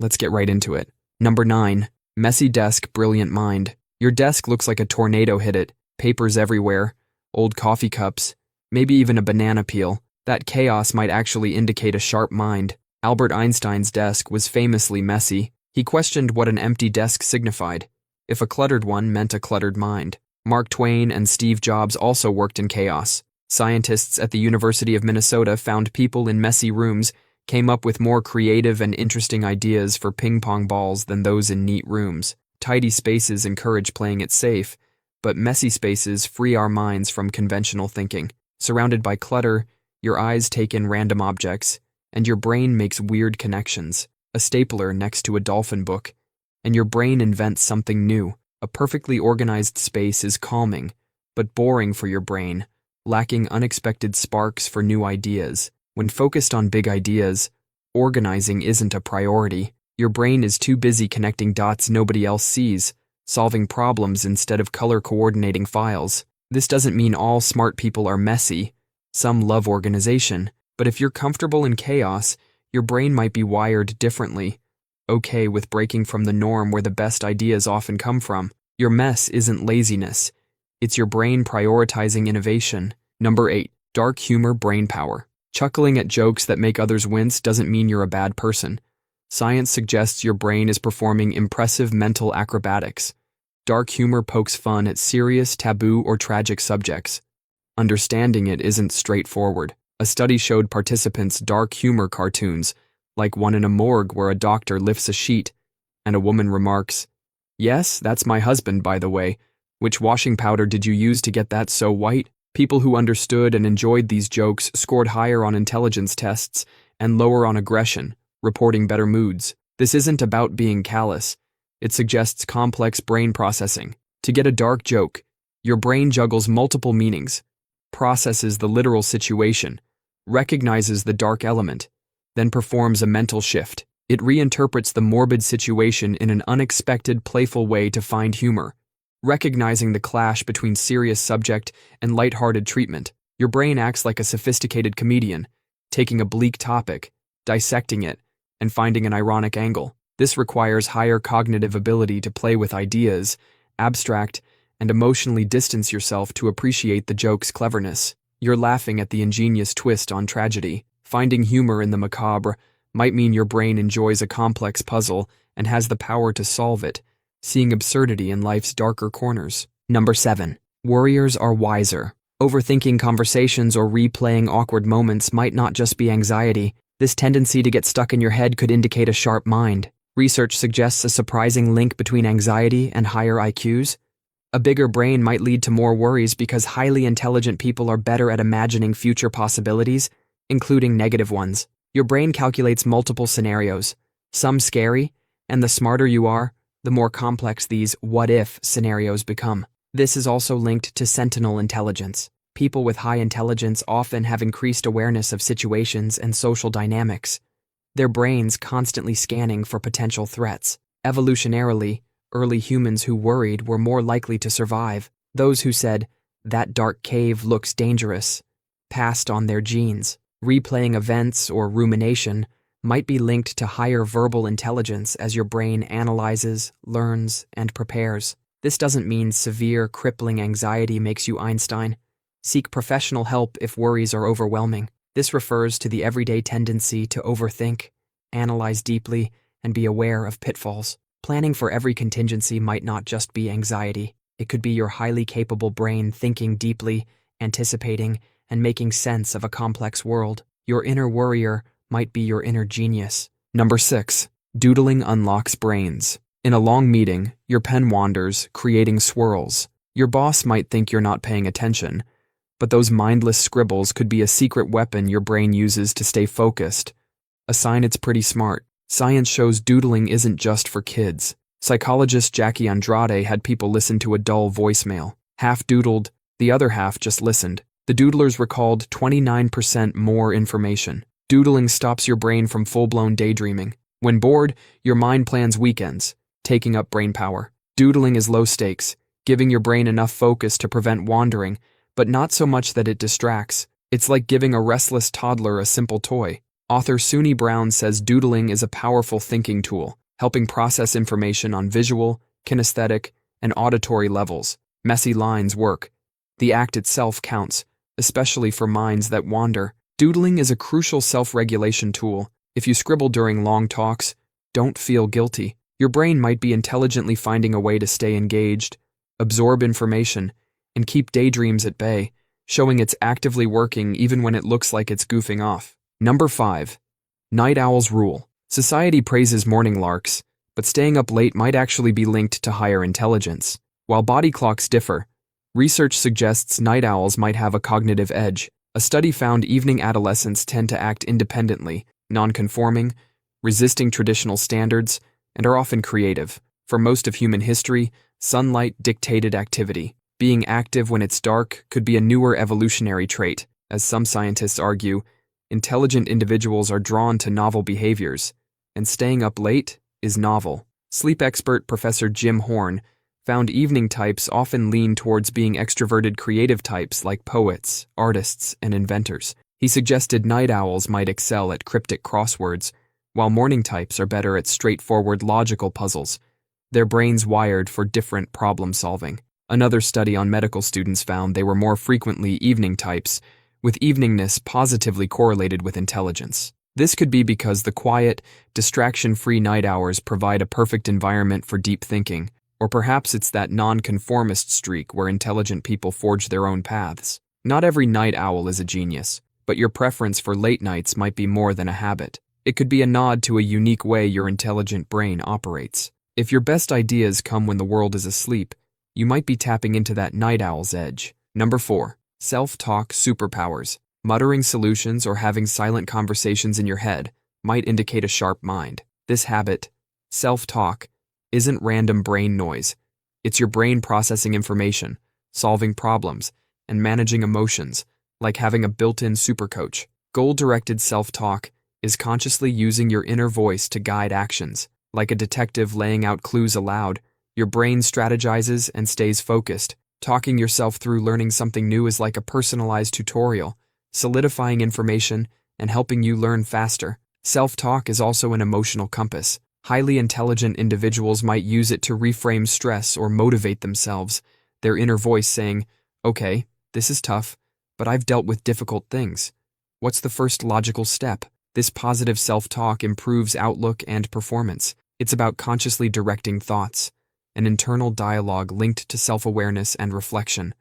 Let's get right into it. Number 9. Messy desk, brilliant mind. Your desk looks like a tornado hit it. Papers everywhere, old coffee cups, maybe even a banana peel. That chaos might actually indicate a sharp mind. Albert Einstein's desk was famously messy. He questioned what an empty desk signified, if a cluttered one meant a cluttered mind. Mark Twain and Steve Jobs also worked in chaos. Scientists at the University of Minnesota found people in messy rooms came up with more creative and interesting ideas for ping-pong balls than those in neat rooms. Tidy spaces encourage playing it safe, but messy spaces free our minds from conventional thinking. Surrounded by clutter, your eyes take in random objects, and your brain makes weird connections. A stapler next to a dolphin book, and your brain invents something new. A perfectly organized space is calming, but boring for your brain, lacking unexpected sparks for new ideas. When focused on big ideas, organizing isn't a priority. Your brain is too busy connecting dots nobody else sees, solving problems instead of color-coordinating files. This doesn't mean all smart people are messy. Some love organization, but if you're comfortable in chaos, your brain might be wired differently, okay with breaking from the norm where the best ideas often come from. Your mess isn't laziness. It's your brain prioritizing innovation. Number 8. Dark humor, brain power. Chuckling at jokes that make others wince doesn't mean you're a bad person. Science suggests your brain is performing impressive mental acrobatics. Dark humor pokes fun at serious, taboo, or tragic subjects. Understanding it isn't straightforward. A study showed participants dark humor cartoons, like one in a morgue where a doctor lifts a sheet, and a woman remarks, "Yes, that's my husband, by the way. Which washing powder did you use to get that so white?" People who understood and enjoyed these jokes scored higher on intelligence tests and lower on aggression, reporting better moods. This isn't about being callous. It suggests complex brain processing. To get a dark joke, your brain juggles multiple meanings, processes the literal situation, recognizes the dark element, then performs a mental shift. It reinterprets the morbid situation in an unexpected, playful way to find humor, recognizing the clash between serious subject and lighthearted treatment. Your brain acts like a sophisticated comedian, taking a bleak topic, dissecting it, and finding an ironic angle. This requires higher cognitive ability to play with ideas, abstract, and emotionally distance yourself to appreciate the joke's cleverness. You're laughing at the ingenious twist on tragedy. Finding humor in the macabre might mean your brain enjoys a complex puzzle and has the power to solve it, seeing absurdity in life's darker corners. Number 7. Worriers are wiser. Overthinking conversations or replaying awkward moments might not just be anxiety. This tendency to get stuck in your head could indicate a sharp mind. Research suggests a surprising link between anxiety and higher IQs. A bigger brain might lead to more worries because highly intelligent people are better at imagining future possibilities, including negative ones. Your brain calculates multiple scenarios, some scary, and the smarter you are, the more complex these what-if scenarios become. This is also linked to sentinel intelligence. People with high intelligence often have increased awareness of situations and social dynamics, their brains constantly scanning for potential threats. Evolutionarily, early humans who worried were more likely to survive. Those who said, "That dark cave looks dangerous," passed on their genes. Replaying events or rumination might be linked to higher verbal intelligence as your brain analyzes, learns, and prepares. This doesn't mean severe, crippling anxiety makes you Einstein. Seek professional help if worries are overwhelming. This refers to the everyday tendency to overthink, analyze deeply, and be aware of pitfalls. Planning for every contingency might not just be anxiety. It could be your highly capable brain thinking deeply, anticipating, and making sense of a complex world. Your inner worrier might be your inner genius. Number 6. Doodling unlocks brains. In a long meeting, your pen wanders, creating swirls. Your boss might think you're not paying attention, but those mindless scribbles could be a secret weapon your brain uses to stay focused. A sign it's pretty smart. Science shows doodling isn't just for kids. Psychologist Jackie Andrade had people listen to a dull voicemail. Half doodled, the other half just listened. The doodlers recalled 29% more information. Doodling stops your brain from full-blown daydreaming. When bored, your mind plans weekends, taking up brain power. Doodling is low stakes, giving your brain enough focus to prevent wandering, but not so much that it distracts. It's like giving a restless toddler a simple toy. Author Suni Brown says doodling is a powerful thinking tool, helping process information on visual, kinesthetic, and auditory levels. Messy lines work. The act itself counts, especially for minds that wander. Doodling is a crucial self-regulation tool. If you scribble during long talks, don't feel guilty. Your brain might be intelligently finding a way to stay engaged, absorb information, and keep daydreams at bay, showing it's actively working even when it looks like it's goofing off. Number 5. Night owls rule. Society praises morning larks, but staying up late might actually be linked to higher intelligence. While body clocks differ, research suggests night owls might have a cognitive edge. A study found evening adolescents tend to act independently, non-conforming, resisting traditional standards, and are often creative. For most of human history, sunlight dictated activity. Being active when it's dark could be a newer evolutionary trait. As some scientists argue, intelligent individuals are drawn to novel behaviors, and staying up late is novel. Sleep expert Professor Jim Horn found evening types often lean towards being extroverted creative types like poets, artists, and inventors. He suggested night owls might excel at cryptic crosswords, while morning types are better at straightforward logical puzzles. Their brains wired for different problem solving. Another study on medical students found they were more frequently evening types, with eveningness positively correlated with intelligence. This could be because the quiet, distraction-free night hours provide a perfect environment for deep thinking, or perhaps it's that non-conformist streak where intelligent people forge their own paths. Not every night owl is a genius, but your preference for late nights might be more than a habit. It could be a nod to a unique way your intelligent brain operates. If your best ideas come when the world is asleep, you might be tapping into that night owl's edge. Number 4. Self-talk superpowers. Muttering solutions or having silent conversations in your head might indicate a sharp mind. This habit, self-talk, isn't random brain noise. It's your brain processing information, solving problems, and managing emotions, like having a built-in supercoach. Goal-directed self-talk is consciously using your inner voice to guide actions. Like a detective laying out clues aloud, your brain strategizes and stays focused. Talking yourself through learning something new is like a personalized tutorial, solidifying information and helping you learn faster. Self-talk is also an emotional compass. Highly intelligent individuals might use it to reframe stress or motivate themselves, their inner voice saying, "Okay, this is tough, but I've dealt with difficult things. What's the first logical step?" This positive self-talk improves outlook and performance. It's about consciously directing thoughts, an internal dialogue linked to self-awareness and reflection,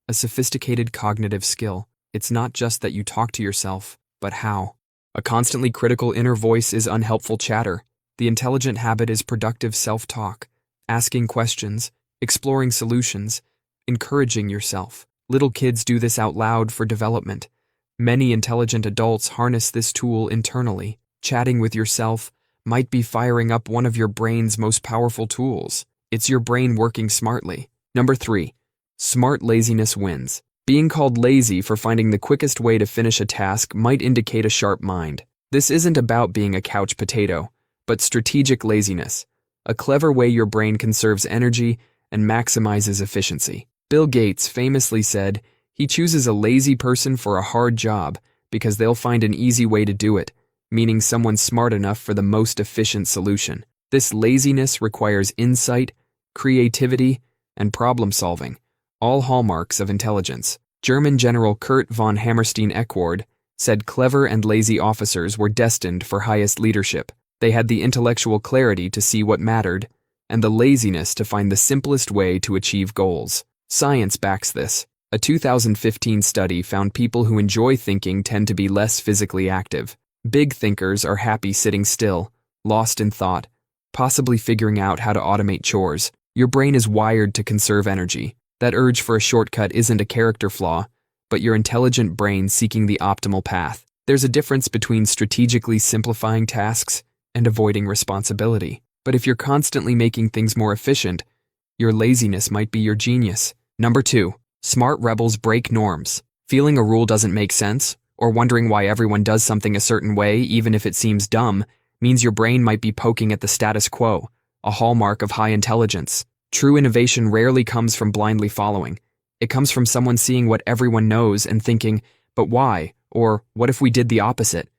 a sophisticated cognitive skill. It's not just that you talk to yourself, but how. A constantly critical inner voice is unhelpful chatter. The intelligent habit is productive self-talk, asking questions, exploring solutions, encouraging yourself. Little kids do this out loud for development. Many intelligent adults harness this tool internally. Chatting with yourself might be firing up one of your brain's most powerful tools. It's your brain working smartly. Number 3. Smart laziness wins. Being called lazy for finding the quickest way to finish a task might indicate a sharp mind. This isn't about being a couch potato, but strategic laziness, a clever way your brain conserves energy and maximizes efficiency. Bill Gates famously said, "He chooses a lazy person for a hard job because they'll find an easy way to do it," meaning someone smart enough for the most efficient solution. This laziness requires insight, creativity, and problem solving, all hallmarks of intelligence. German General Kurt von Hammerstein-Eckward said clever and lazy officers were destined for highest leadership. They had the intellectual clarity to see what mattered, and the laziness to find the simplest way to achieve goals. Science backs this. A 2015 study found people who enjoy thinking tend to be less physically active. Big thinkers are happy sitting still, lost in thought, possibly figuring out how to automate chores. Your brain is wired to conserve energy. That urge for a shortcut isn't a character flaw, but your intelligent brain seeking the optimal path. There's a difference between strategically simplifying tasks and avoiding responsibility. But if you're constantly making things more efficient, your laziness might be your genius. Number 2. Smart rebels break norms. Feeling a rule doesn't make sense, or wondering why everyone does something a certain way even if it seems dumb, means your brain might be poking at the status quo, a hallmark of high intelligence. True innovation rarely comes from blindly following. It comes from someone seeing what everyone knows and thinking, "But why?" or "What if we did the opposite?"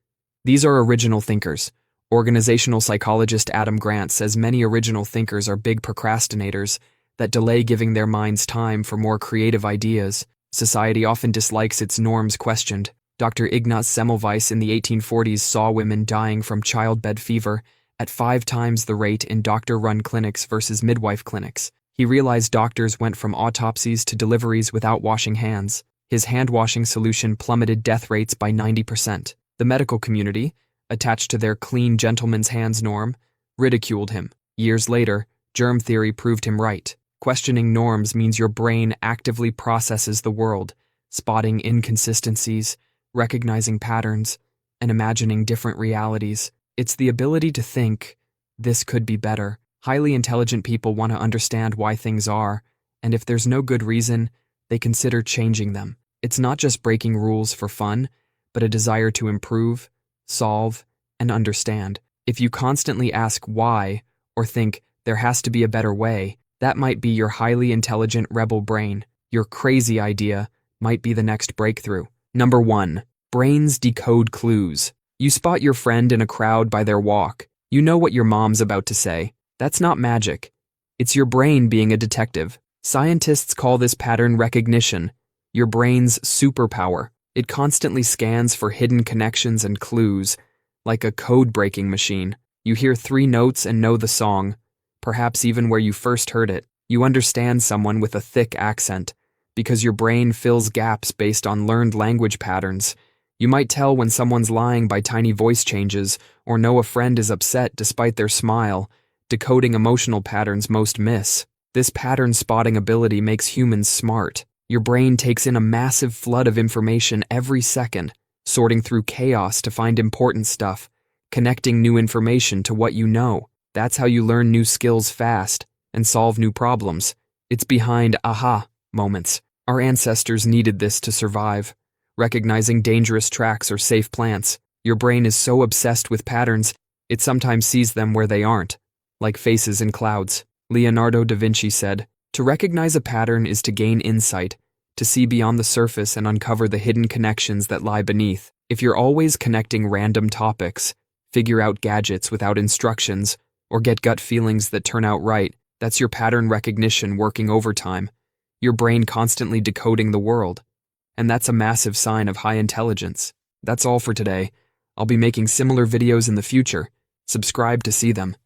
These are original thinkers. Organizational psychologist Adam Grant says many original thinkers are big procrastinators that delay giving their minds time for more creative ideas. Society often dislikes its norms questioned. Dr. Ignaz Semmelweis in the 1840s saw women dying from childbed fever at 5 times the rate in doctor-run clinics versus midwife clinics. He realized doctors went from autopsies to deliveries without washing hands. His hand-washing solution plummeted death rates by 90%. The medical community, attached to their clean gentleman's hands norm, ridiculed him. Years later, germ theory proved him right. Questioning norms means your brain actively processes the world, spotting inconsistencies, recognizing patterns, and imagining different realities. It's the ability to think, this could be better. Highly intelligent people want to understand why things are, and if there's no good reason, they consider changing them. It's not just breaking rules for fun, but a desire to improve, solve, and understand. If you constantly ask why, or think there has to be a better way, that might be your highly intelligent rebel brain. Your crazy idea might be the next breakthrough. Number 1. Brains decode clues. You spot your friend in a crowd by their walk. You know what your mom's about to say. That's not magic. It's your brain being a detective. Scientists call this pattern recognition, your brain's superpower. It constantly scans for hidden connections and clues, like a code-breaking machine. You hear 3 notes and know the song, perhaps even where you first heard it. You understand someone with a thick accent, because your brain fills gaps based on learned language patterns. You might tell when someone's lying by tiny voice changes, or know a friend is upset despite their smile, decoding emotional patterns most miss. This pattern spotting ability makes humans smart. Your brain takes in a massive flood of information every second, sorting through chaos to find important stuff, connecting new information to what you know. That's how you learn new skills fast and solve new problems. It's behind aha moments. Our ancestors needed this to survive. Recognizing dangerous tracks or safe plants. Your brain is so obsessed with patterns, it sometimes sees them where they aren't, like faces in clouds. Leonardo da Vinci said, "To recognize a pattern is to gain insight, to see beyond the surface and uncover the hidden connections that lie beneath." If you're always connecting random topics, figure out gadgets without instructions, or get gut feelings that turn out right, that's your pattern recognition working overtime. Your brain constantly decoding the world. And that's a massive sign of high intelligence. That's all for today. I'll be making similar videos in the future. Subscribe to see them.